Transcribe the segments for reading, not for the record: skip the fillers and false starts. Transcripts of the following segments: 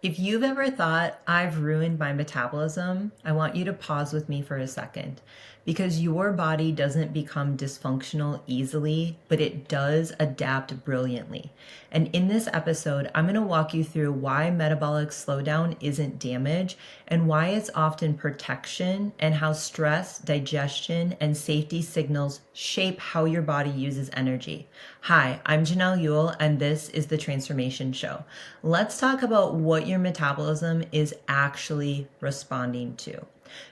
If you've ever thought I've ruined my metabolism, I want you to pause with me for a second because your body doesn't become dysfunctional easily, but it does adapt brilliantly. And in this episode, I'm going to walk you through why metabolic slowdown isn't damage and why it's often protection, and how stress, digestion, and safety signals shape how your body uses energy. Hi, I'm Janell Yule, and this is The Transformation Show. Let's talk about what your metabolism is actually responding to.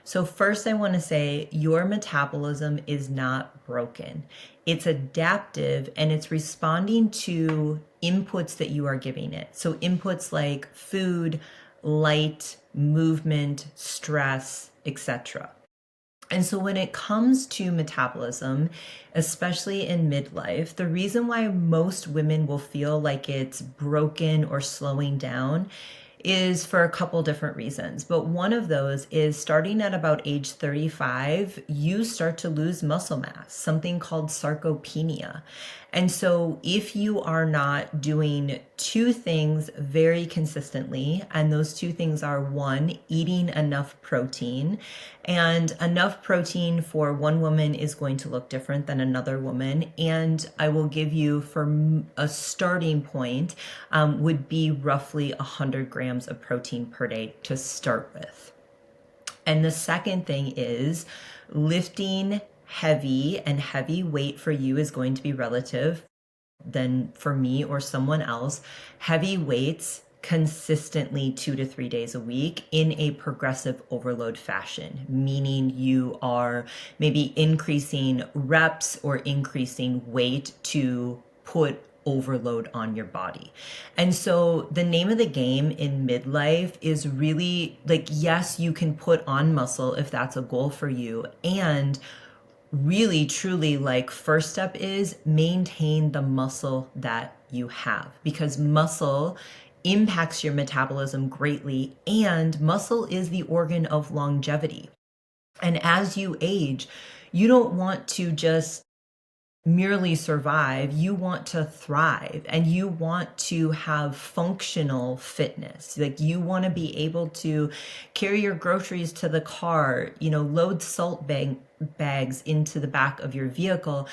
So first I want to say your metabolism is not broken. It's adaptive and it's responding to inputs that you are giving it. So inputs like food, light, movement, stress, etc. And so when it comes to metabolism, especially in midlife, the reason why most women will feel like it's broken or slowing down is for a couple different reasons. But one of those is starting at about age 35, you start to lose muscle mass, something called sarcopenia. And so if you are not doing two things very consistently, and those two things are one, eating enough protein, and enough protein for one woman is going to look different than another woman. And I will give you, for a starting point, would be roughly 100 grams of protein per day to start with. And the second thing is lifting heavy, and heavy weight for you is going to be relative than for me or someone else. Heavy weights consistently 2 to 3 days a week in a progressive overload fashion, meaning you are maybe increasing reps or increasing weight to put overload on your body. And so the name of the game in midlife is really like, yes, you can put on muscle if that's a goal for you. And really, truly, like, first step is maintain the muscle that you have, because muscle impacts your metabolism greatly, and muscle is the organ of longevity. And as you age, you don't want to just merely survive, you want to thrive, and you want to have functional fitness. Like, you want to be able to carry your groceries to the car, load bags into the back of your vehicle.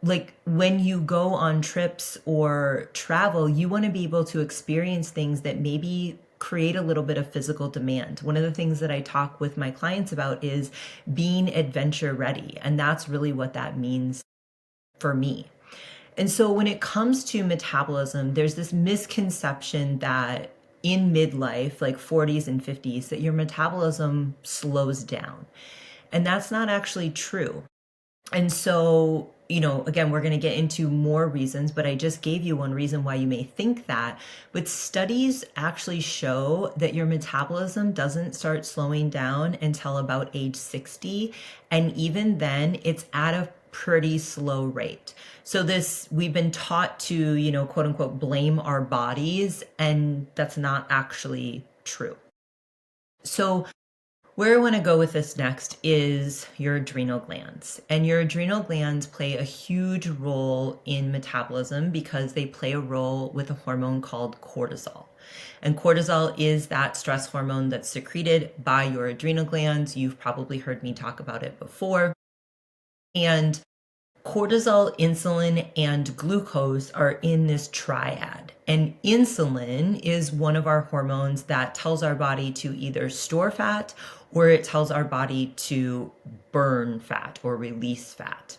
Like, when you go on trips or travel, you want to be able to experience things that maybe create a little bit of physical demand. One of the things that I talk with my clients about is being adventure ready, and that's really what that means for me. And so when it comes to metabolism, there's this misconception that in midlife, like 40s and 50s, that your metabolism slows down. And that's not actually true. And so, again, we're going to get into more reasons, but I just gave you one reason why you may think that. But studies actually show that your metabolism doesn't start slowing down until about age 60. And even then, it's at a pretty slow rate. So we've been taught to, quote unquote, blame our bodies, and that's not actually true. So where I want to go with this next is your adrenal glands. And your adrenal glands play a huge role in metabolism because they play a role with a hormone called cortisol. And cortisol is that stress hormone that's secreted by your adrenal glands. You've probably heard me talk about it before. And cortisol, insulin, and glucose are in this triad. And insulin is one of our hormones that tells our body to either store fat, or it tells our body to burn fat or release fat.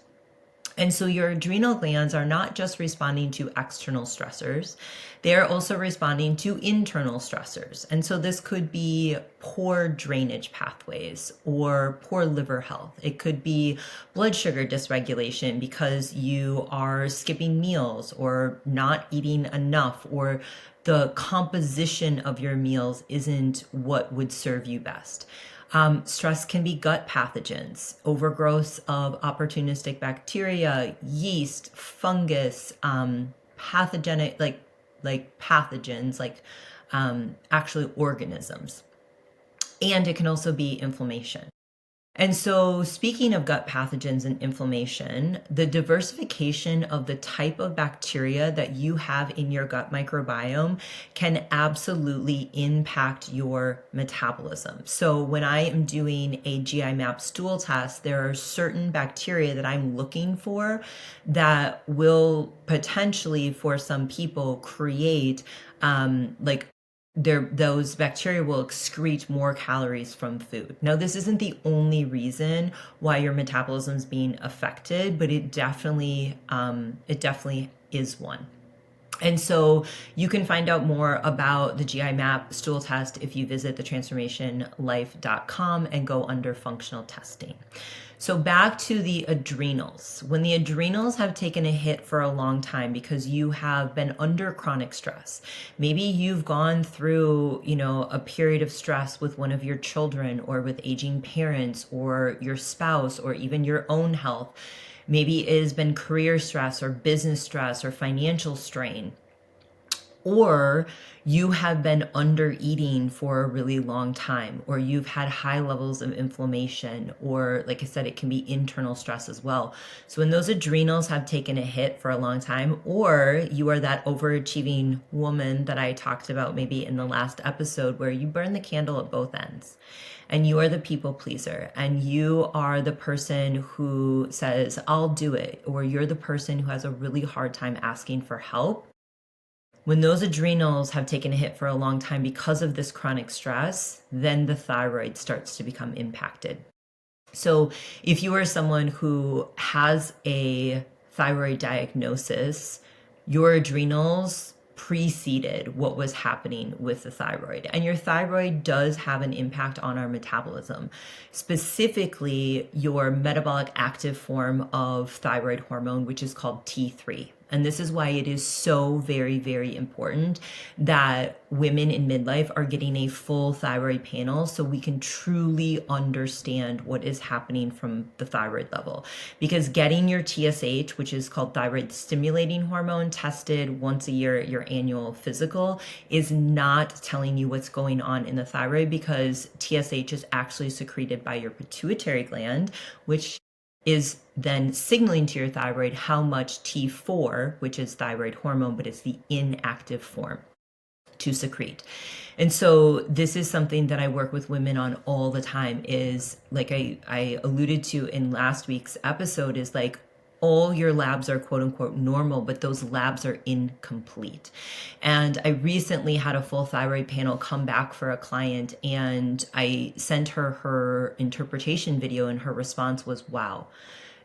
And so your adrenal glands are not just responding to external stressors, they are also responding to internal stressors. And so this could be poor drainage pathways or poor liver health. It could be blood sugar dysregulation because you are skipping meals or not eating enough, or the composition of your meals isn't what would serve you best. Stress can be gut pathogens, overgrowth of opportunistic bacteria, yeast, fungus, pathogenic, like pathogens, like actually organisms. And it can also be inflammation. And so, speaking of gut pathogens and inflammation, the diversification of the type of bacteria that you have in your gut microbiome can absolutely impact your metabolism. So, when I am doing a GI map stool test, there are certain bacteria that I'm looking for that will potentially, for some people, create like those bacteria will excrete more calories from food. Now, this isn't the only reason why your metabolism is being affected, but it definitely is one. And so you can find out more about the GI map stool test if you visit thetransformationlife.com and go under functional testing. So back to the adrenals. When the adrenals have taken a hit for a long time because you have been under chronic stress, maybe you've gone through, a period of stress with one of your children or with aging parents or your spouse or even your own health. Maybe it has been career stress or business stress or financial strain, or you have been under eating for a really long time, or you've had high levels of inflammation, or like I said, it can be internal stress as well. So when those adrenals have taken a hit for a long time, or you are that overachieving woman that I talked about maybe in the last episode where you burn the candle at both ends, and you are the people pleaser, and you are the person who says, I'll do it, or you're the person who has a really hard time asking for help. When those adrenals have taken a hit for a long time because of this chronic stress, then the thyroid starts to become impacted. So if you are someone who has a thyroid diagnosis, your adrenals preceded what was happening with the thyroid. And your thyroid does have an impact on our metabolism, specifically your metabolic active form of thyroid hormone, which is called T3. And this is why it is so very, very important that women in midlife are getting a full thyroid panel so we can truly understand what is happening from the thyroid level. Because getting your TSH, which is called thyroid stimulating hormone, tested once a year at your annual physical is not telling you what's going on in the thyroid, because TSH is actually secreted by your pituitary gland, which is then signaling to your thyroid how much T4, which is thyroid hormone, but it's the inactive form, to secrete. And so this is something that I work with women on all the time, is like I alluded to in last week's episode, is like all your labs are quote unquote normal, but those labs are incomplete. And I recently had a full thyroid panel come back for a client, and I sent her interpretation video, and her response was, wow,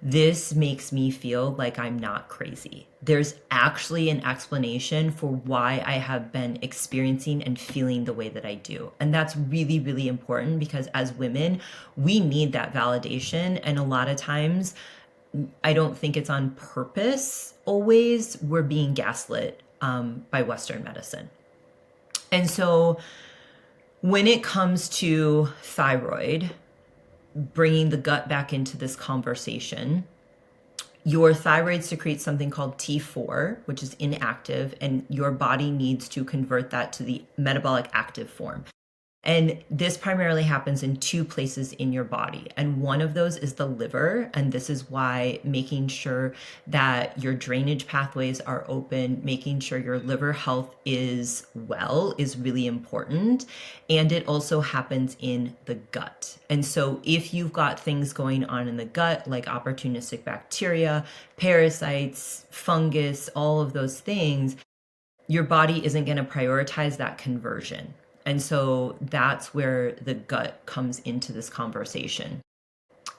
this makes me feel like I'm not crazy. There's actually an explanation for why I have been experiencing and feeling the way that I do. And that's really, really important, because as women, we need that validation. And a lot of times, I don't think it's on purpose always. We're being gaslit by Western medicine. And so when it comes to thyroid, bringing the gut back into this conversation, your thyroid secretes something called T4, which is inactive, and your body needs to convert that to the metabolic active form. And this primarily happens in two places in your body. And one of those is the liver. And this is why making sure that your drainage pathways are open, making sure your liver health is well, is really important. And it also happens in the gut. And so if you've got things going on in the gut, like opportunistic bacteria, parasites, fungus, all of those things, your body isn't going to prioritize that conversion. And so that's where the gut comes into this conversation.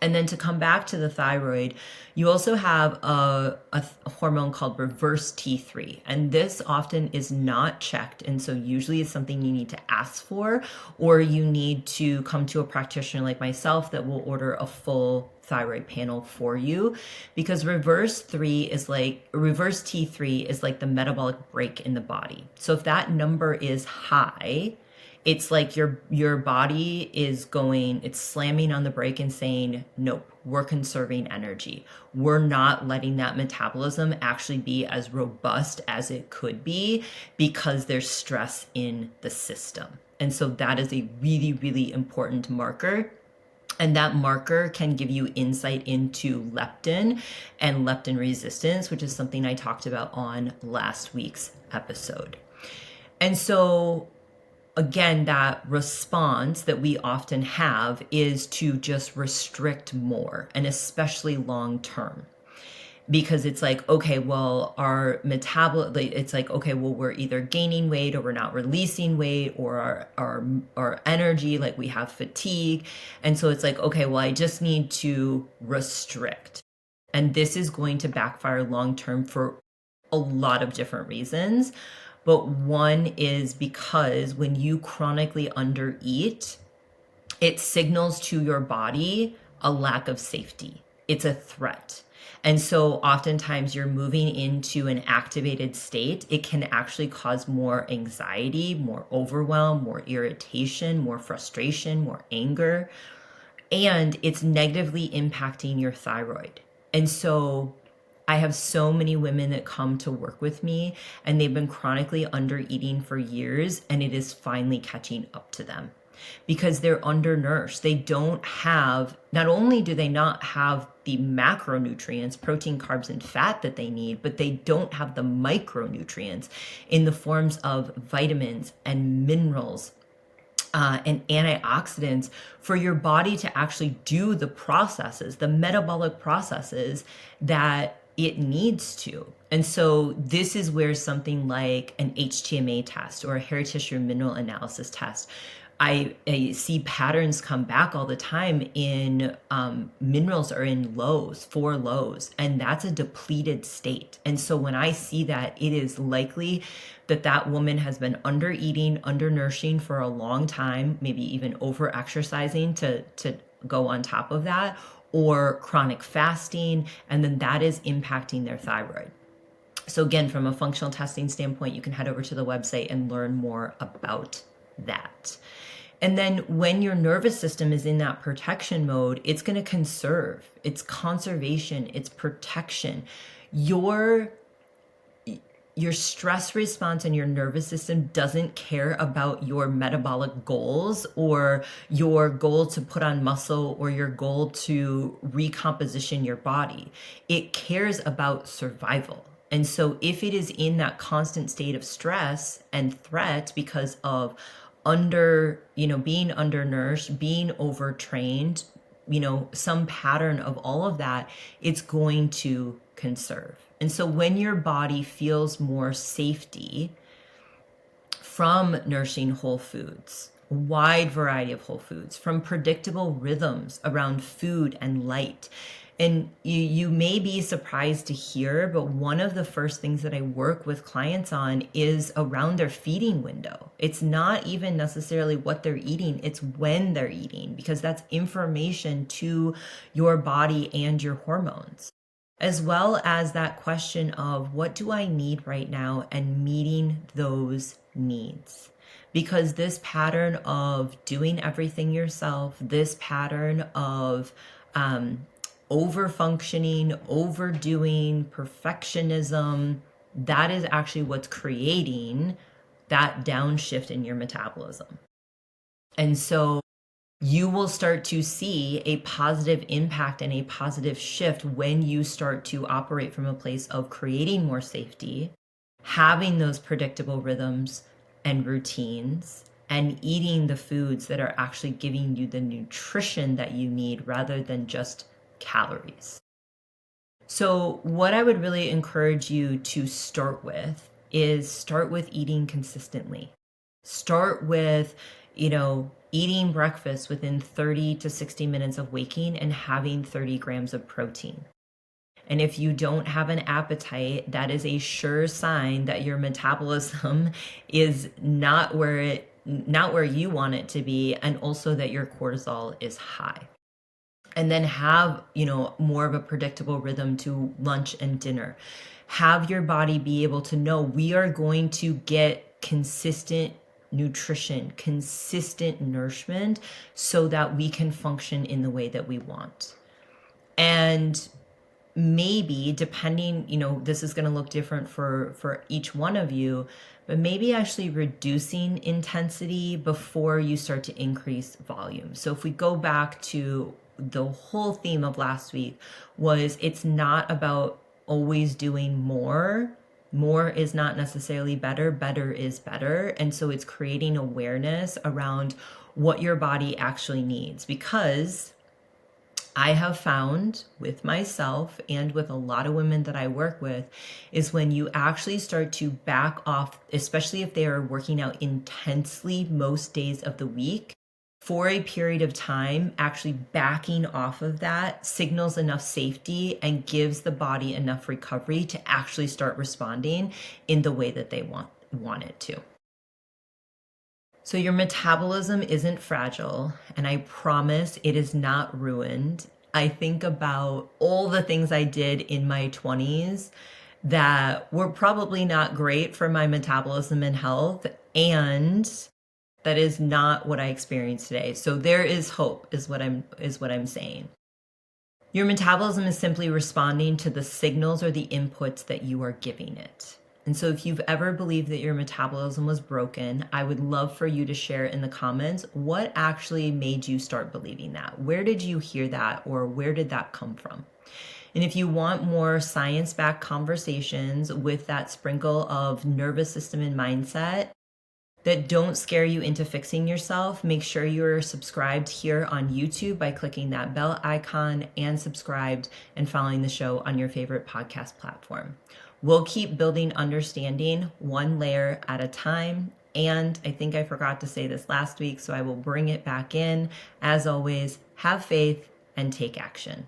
And then to come back to the thyroid, you also have a hormone called reverse T3. And this often is not checked. And so usually it's something you need to ask for, or you need to come to a practitioner like myself that will order a full thyroid panel for you, because reverse T3 is like the metabolic brake in the body. So if that number is high, it's like your body is it's slamming on the brake and saying, nope, we're conserving energy. We're not letting that metabolism actually be as robust as it could be, because there's stress in the system. And so that is a really, really important marker. And that marker can give you insight into leptin and leptin resistance, which is something I talked about on last week's episode. And so again, that response that we often have is to just restrict more, and especially long term. Because it's like, okay, well, our metabolism, it's like, okay, well, we're either gaining weight or we're not releasing weight, or our energy, like we have fatigue. And so it's like, okay, well, I just need to restrict. And this is going to backfire long term for a lot of different reasons. But one is because when you chronically undereat, it signals to your body a lack of safety. It's a threat. And so oftentimes you're moving into an activated state. It can actually cause more anxiety, more overwhelm, more irritation, more frustration, more anger, and it's negatively impacting your thyroid. And so I have so many women that come to work with me and they've been chronically under eating for years, and it is finally catching up to them because they're undernourished. They don't have, not only do they not have the macronutrients, protein, carbs, and fat that they need, but they don't have the micronutrients in the forms of vitamins and minerals and antioxidants for your body to actually do the processes, the metabolic processes that it needs to. And so this is where something like an HTMA test or a hair tissue mineral analysis test, I see patterns come back all the time in minerals are in lows, 4 lows, and that's a depleted state. And so when I see that, it is likely that that woman has been under eating, undernourishing for a long time, maybe even over exercising to go on top of that, or chronic fasting, and then that is impacting their thyroid. So again, from a functional testing standpoint, you can head over to the website and learn more about that. And then when your nervous system is in that protection mode, it's going to conserve. It's conservation, it's protection. Your stress response and your nervous system doesn't care about your metabolic goals or your goal to put on muscle or your goal to recomposition your body. It cares about survival. And so if it is in that constant state of stress and threat because of being undernourished, being overtrained, some pattern of all of that, it's going to conserve. And so when your body feels more safety from nourishing whole foods, a wide variety of whole foods, from predictable rhythms around food and light, and you may be surprised to hear, but one of the first things that I work with clients on is around their feeding window. It's not even necessarily what they're eating, it's when they're eating, because that's information to your body and your hormones. As well as that question of what do I need right now and meeting those needs. Because this pattern of doing everything yourself, this pattern of over-functioning, overdoing, perfectionism, that is actually what's creating that downshift in your metabolism. And so you will start to see a positive impact and a positive shift when you start to operate from a place of creating more safety, having those predictable rhythms and routines, and eating the foods that are actually giving you the nutrition that you need rather than just calories. So what I would really encourage you to start with is start with eating consistently. Start with, eating breakfast within 30 to 60 minutes of waking and having 30 grams of protein. And if you don't have an appetite, that is a sure sign that your metabolism is not where you want it to be, and also that your cortisol is high. And then have, more of a predictable rhythm to lunch and dinner. Have your body be able to know we are going to get consistent nutrition, consistent nourishment so that we can function in the way that we want. And maybe, depending, this is going to look different for each one of you, but maybe actually reducing intensity before you start to increase volume. So if we go back to the whole theme of last week, was it's not about always doing more. More is not necessarily better. Better is better. And so it's creating awareness around what your body actually needs, because I have found with myself and with a lot of women that I work with, is when you actually start to back off, especially if they are working out intensely most days of the week, for a period of time, actually backing off of that signals enough safety and gives the body enough recovery to actually start responding in the way that they want it to. So your metabolism isn't fragile, and I promise it is not ruined. I think about all the things I did in my 20s that were probably not great for my metabolism and health, and that is not what I experience today. So there is hope, is what I'm saying. Your metabolism is simply responding to the signals or the inputs that you are giving it. And so if you've ever believed that your metabolism was broken, I would love for you to share in the comments what actually made you start believing that. Where did you hear that, or where did that come from? And if you want more science-backed conversations with that sprinkle of nervous system and mindset that don't scare you into fixing yourself, make sure you're subscribed here on YouTube by clicking that bell icon, and subscribed and following the show on your favorite podcast platform. We'll keep building understanding one layer at a time. And I think I forgot to say this last week, so I will bring it back in. As always, have faith and take action.